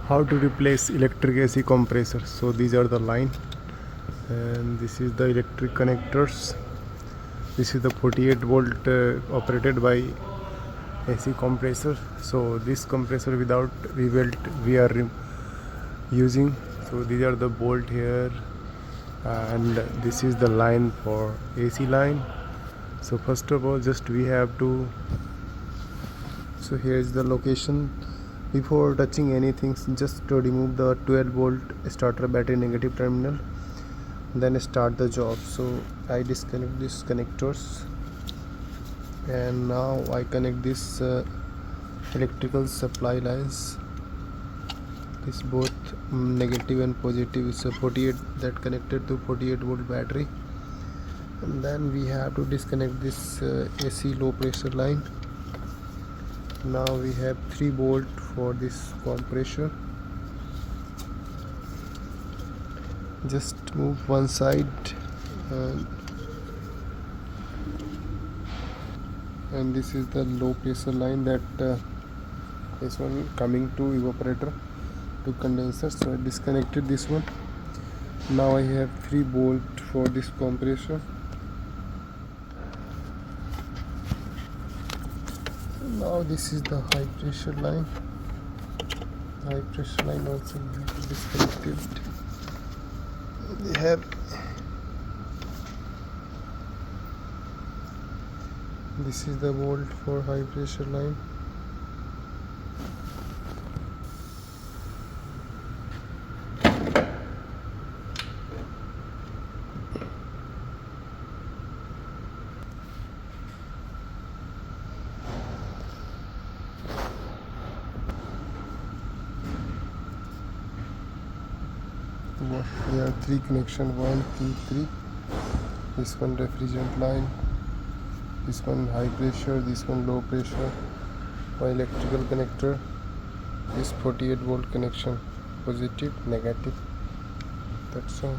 How to replace electric AC compressor. So these are the line, and this is the electric connectors. This is the 48 volt operated by AC compressor. So this compressor without rebuilt we are using. So these are the bolt here, and this is the line for AC line. So first of all, just we have to, so here is the location. Before touching anything, just to remove the 12 volt starter battery negative terminal, then start the job. So I disconnect these connectors, and now I connect this electrical supply lines. This both negative and positive is a 48 that connected to 48 volt battery, and then we have to disconnect this AC low pressure line. Now we have 3 volt for this compressor. Just move one side, and this is the low pressure line that this one coming to evaporator to condenser. So I disconnected this one. Now I have 3 volt for this compressor. Now this is the high pressure line. High pressure line also disconnected. We have this is the volt for high pressure line. There are 3 connection, 1, 2, 3. This one refrigerant line, this one high pressure, this one low pressure, one electrical connector, this 48 volt connection, positive, negative. That's all.